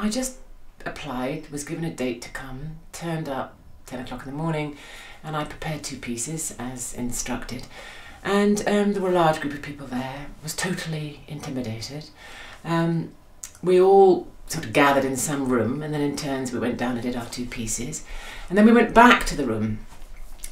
I just applied, was given a date to come, turned up 10 o'clock in the morning, and I prepared 2 pieces as instructed. And there were a large group of people there. I was totally intimidated. We all sort of gathered in some room, and then in turns we went down and did our 2 pieces. And then we went back to the room,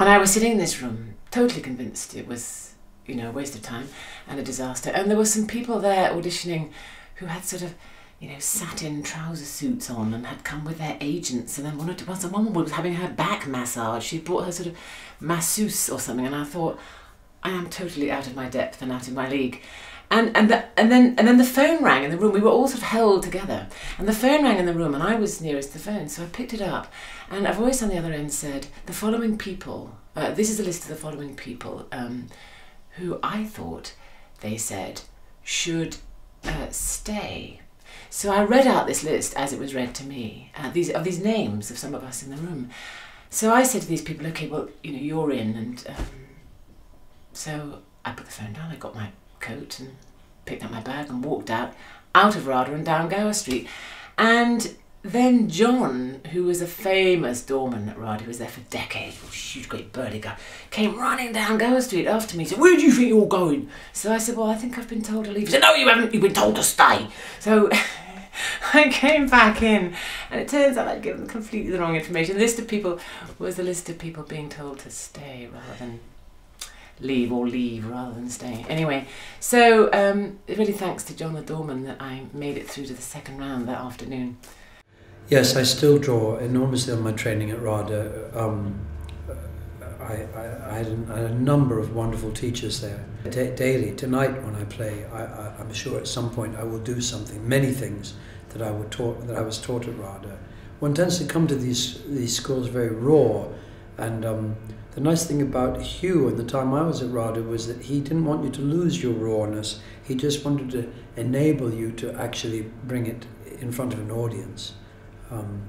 and I was sitting in this room, totally convinced it was, you know, a waste of time and a disaster. And there were some people there auditioning who had sort of, you know, satin trouser suits on and had come with their agents, and then one woman was having her back massage. She brought her sort of masseuse or something, and I thought, I am totally out of my depth and out of my league. And then the phone rang in the room. We were all sort of held together, and the phone rang in the room, and I was nearest the phone, so I picked it up, and a voice on the other end said, the following people, this is a list of the following people who I thought, they said, should stay. So I read out this list as it was read to me, these names of some of us in the room. So I said to these people, okay, well, you know, you're in, and so I put the phone down, I got my coat and picked up my bag and walked out of RADA and down Gower Street. And then John, who was a famous doorman at RADA, who was there for decades, a huge great burly guy, came running down Gower Street after me. He said, where do you think you're going? So I said, well, I think I've been told to leave. He said, no, you haven't, you've been told to stay. So I came back in, and it turns out I'd given completely the wrong information. The list of people was the list of people being told to stay rather than leave, or leave rather than stay. Anyway, so really thanks to John the doorman that I made it through to the 2nd round that afternoon. Yes, I still draw enormously on my training at RADA. I had a number of wonderful teachers there. Daily, tonight when I play, I'm sure at some point I will do something, many things that I was taught at RADA. One tends to come to these schools very raw, and the nice thing about Hugh at the time I was at RADA was that he didn't want you to lose your rawness. He just wanted to enable you to actually bring it in front of an audience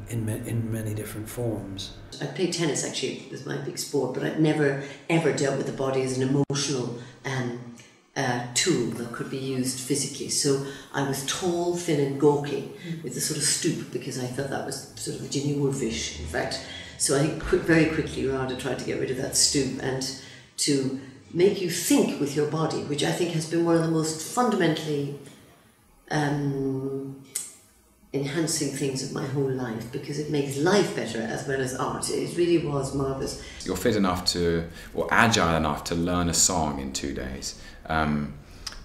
in many different forms. I played tennis, actually, it was my big sport, but I'd never ever dealt with the body as an emotional tool that could be used physically. So I was tall, thin and gawky with a sort of stoop, because I thought that was sort of a Ginny Woolfish, in fact. So I very quickly RADA tried to get rid of that stoop and to make you think with your body, which I think has been one of the most fundamentally enhancing things of my whole life, because it makes life better as well as art. It really was marvellous. You're fit enough to, or agile enough to learn a song in 2 days,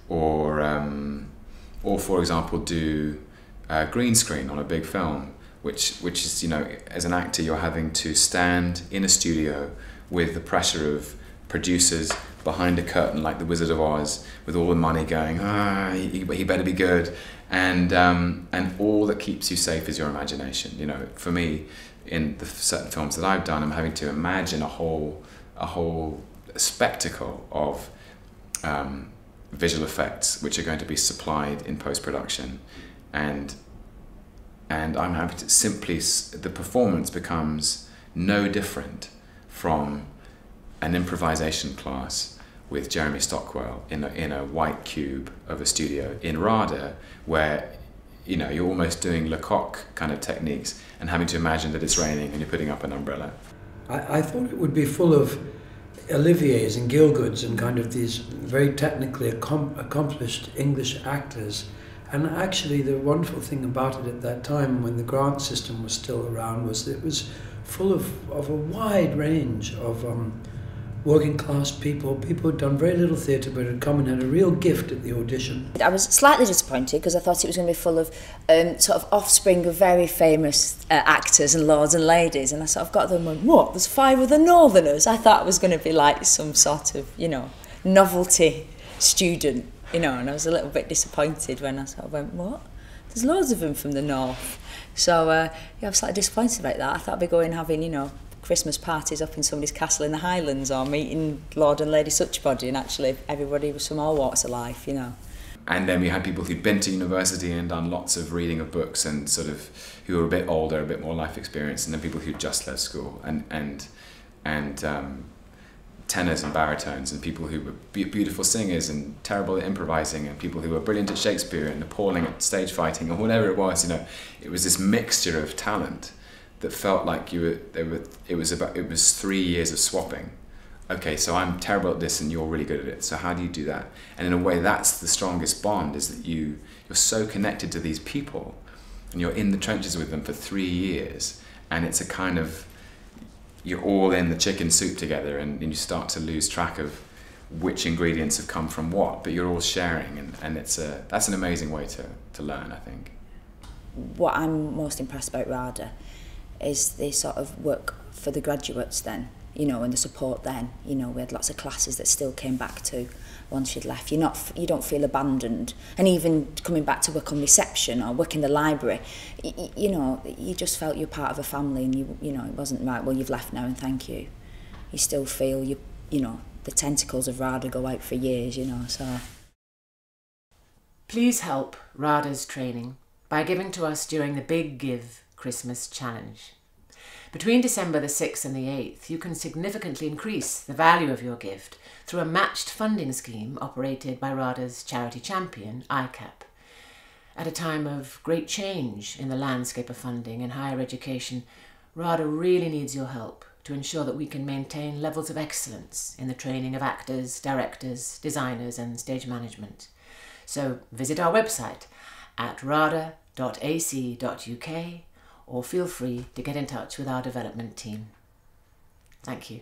or for example do a green screen on a big film, which is, you know, as an actor you're having to stand in a studio with the pressure of producers behind a curtain like the Wizard of Oz, with all the money going, he better be good, and all that keeps you safe is your imagination. You know, for me, in the certain films that I've done, I'm having to imagine a whole spectacle of visual effects which are going to be supplied in post-production, and I'm happy to simply, the performance becomes no different from an improvisation class with Jeremy Stockwell in a white cube of a studio in RADA, where, you know, you're almost doing Lecoq kind of techniques and having to imagine that it's raining and you're putting up an umbrella. I thought it would be full of Oliviers and Gielguds and kind of these very technically accomplished English actors. And actually the wonderful thing about it at that time, when the grant system was still around, was that it was full of a wide range of working class people who'd done very little theatre but had come and had a real gift at the audition. I was slightly disappointed because I thought it was going to be full of sort of offspring of very famous actors and lords and ladies, and I sort of got them and went, what, there's 5 of the Northerners? I thought it was going to be like some sort of, you know, novelty student, you know, and I was a little bit disappointed when I sort of went, what? There's loads of them from the north. So yeah, I was slightly disappointed about that. I thought I'd be going having, you know, Christmas parties up in somebody's castle in the Highlands, or meeting Lord and Lady Suchbody, and actually everybody was from all walks of life, you know. And then we had people who'd been to university and done lots of reading of books, and sort of who were a bit older, a bit more life experience, and then people who'd just left school, and tenors and baritones, and people who were beautiful singers and terrible at improvising, and people who were brilliant at Shakespeare and appalling at stage fighting, or whatever it was. You know, it was this mixture of talent that felt like it was 3 years of swapping. Okay, so I'm terrible at this and you're really good at it, so how do you do that? And in a way, that's the strongest bond, is that you're so connected to these people and you're in the trenches with them for 3 years, and it's a kind of, you're all in the chicken soup together, and you start to lose track of which ingredients have come from what, but you're all sharing, and that's an amazing way to learn, I think. What I'm most impressed about RADA is the sort of work for the graduates then, you know, and the support then. You know, we had lots of classes that still came back to once you'd left. You don't feel abandoned. And even coming back to work on reception or work in the library, you know, you just felt you're part of a family, and you know, it wasn't right, well, you've left now and thank you. You still feel you know, the tentacles of RADA go out for years, you know, so. Please help RADA's training by giving to us during the Big Give Christmas Challenge. Between December the 6th and the 8th, you can significantly increase the value of your gift through a matched funding scheme operated by RADA's charity champion, ICAP. At a time of great change in the landscape of funding in higher education, RADA really needs your help to ensure that we can maintain levels of excellence in the training of actors, directors, designers and stage management. So visit our website at rada.ac.uk, or feel free to get in touch with our development team. Thank you.